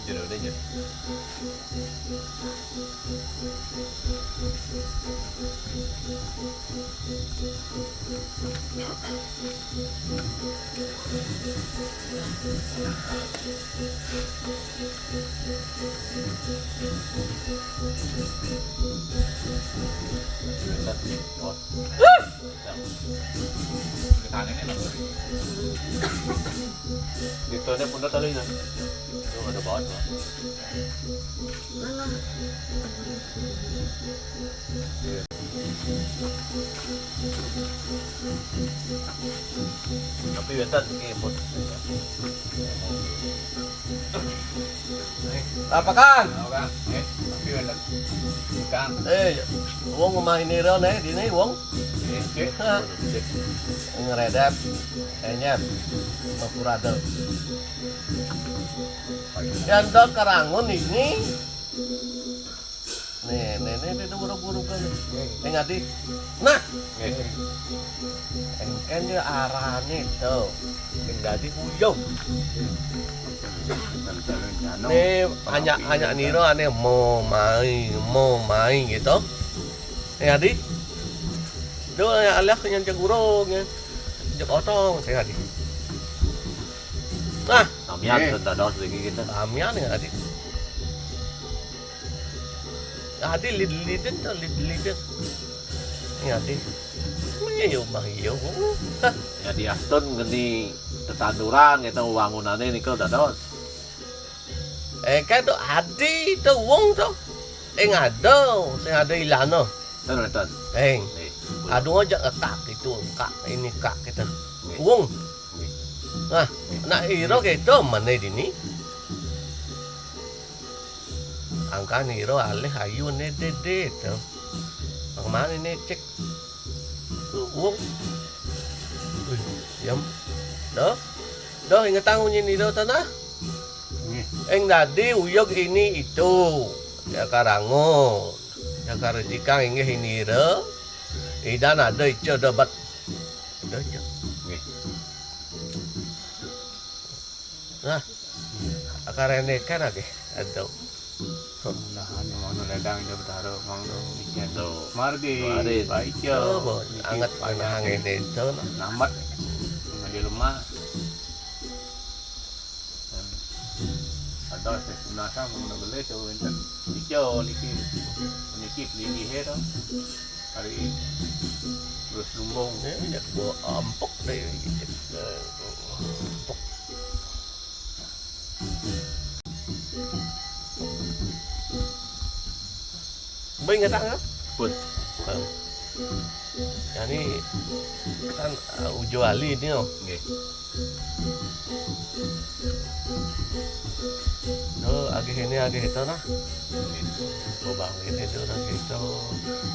Giờ đây giờ. Dito na punta tali na. Ito ada bawat ba? Tapi wetan kebot. Apa kan? Kang. Tapi wetan. Kang. Uang main ini ron di ini uang Cek. ngeredap, kayaknya makurado. Yang dok karangun ini, nih itu buru-buru kan, ngadi, nah, kan dia arane tuh, ngadi uyung. Nih hanya niro aneh mau main gitu, ngadi. Doon na alak yang jagurong yan. Otong saya ngadi. Nah, Amian dados lagi kita. amian ngadi. Ngadi lid-lidin to, lid-lidin. Ngadi. Mahiyo. Ya di Aston ganti tetanduran kita wangunane nikel dados. Kan to adi to wong to. Ngado, saya ada ilano. Tan wetan. Aduh aja kak itu ini kak kita wong nah iro gitu mana ini angka iro alih ayu ne dede tuh kemana ini cek wong yam doh inget tangunnya iro tanah tadi uyog ini itu ya karangun ya karejikang ini iro idan ada itu dapat ada aja. Nah, akarane kan lagi ada. Nah, hanya mau ledang jauh taruh mau ikan Do. margi baik ya. Oh, anget hangin itu. Nambat di rumah. Ada sesuatu sama mau beli coba enten hijau niki lagi hero. Hari terus lumbung Ya gua empuk deh gitu. Empuk. Baik nggak tak? Put. Yani kan ujo ali ini oh. Nggih. Agak ini agak itu nah. Bobang ini itu lagi itu.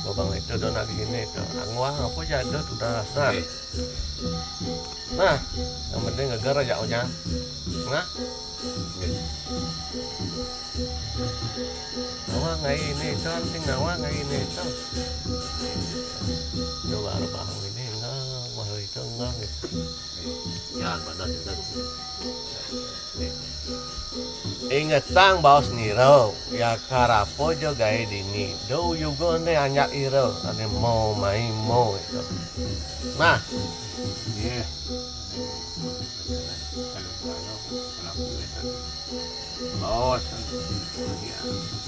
Bobang itu don lagi ini itu. Angwang apa jadi tuh dah. Nah, yang penting ngegar aja nya. Nah. Ngawa ngai ini itu nanti ngawa ngai ini itu. Coba bang ini enggak, wah itu enggak gitu. Jangan panas itu. Ingat tang baos niro ya karapo jo gae dini do yugo ne anyak iro ane mau main mau itu nah iya oh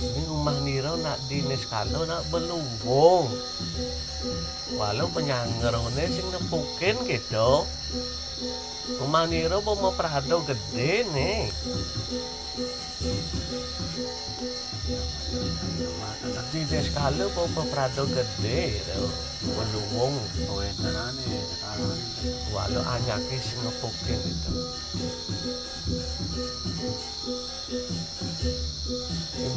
ini rumah niro nak dinis kalau nak belubung walau penyangerone sing nepukin gitu rumah niro mau prado gede nih di deskalo po prado gede do belubung tanane sekarang walau anyake sing ngepukin itu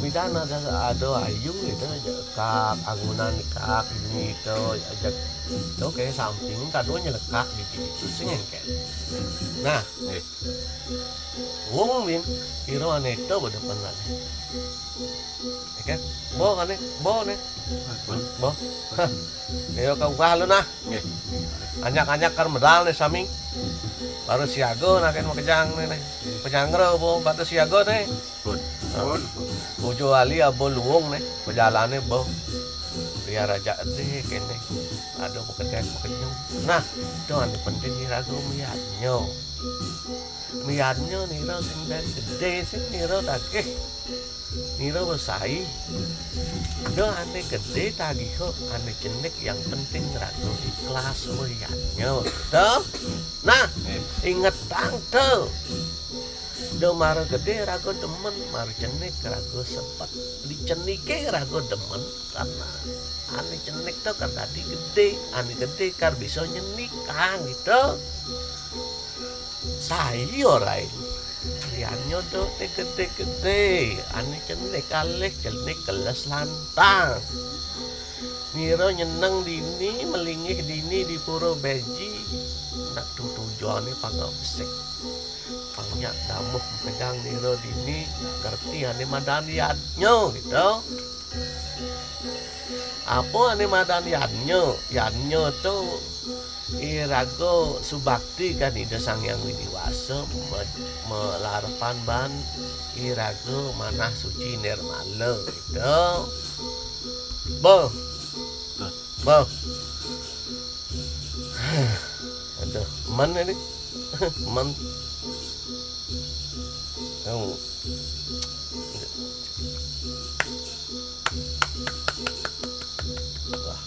midana ada ayu itu kak angunan kak ini itu ajak itu kayak samping kadonya lekak gitu singen kan. Nah, Nggih. wong min iro ane itu pada pernah. Ya kan? Bo kan bo nih. Bo. Yo kau galo nah. Nggih. Anyak-anyak kan medal nih saming. Baru siago nah kan makejang nih. Penyangro bo batu siago nih. Pun. Pun. Bojo ali abo luwung nih. Perjalannya bo. Ria raja deh kene. Ada pekerjaan. Nah, itu ane penting irago miatnyo. Miatnyo niro sing dari gede sing niro takeh. Niro besai. Do ane gede tagih kok ane jenik yang penting rago ikhlas miatnyo. Tuh. Nah, inget tang tuh. Do maro gede rago demen, maro jenik rago sempat dicenike rago demen karena ane jenik tuh kan tadi gede, ane gede kan bisa nyenik kang gitu. Saya rai, liannya tuh gede-gede, ane jenik kalih jenik keles lantang. Niro nyeneng dini, melingih dini di Puro Beji, nak tujuannya pangapsek. Pangnya damuh pedang niro dini ngerti ane madaniannya gitu. Apa ane madaniannya? Yannya tuh irago subakti kan ida sang yang widiwasa melarpan ban irago manah suci nirmala gitu. Bo. Bo. Aduh, man ini. Man. Kamu wah.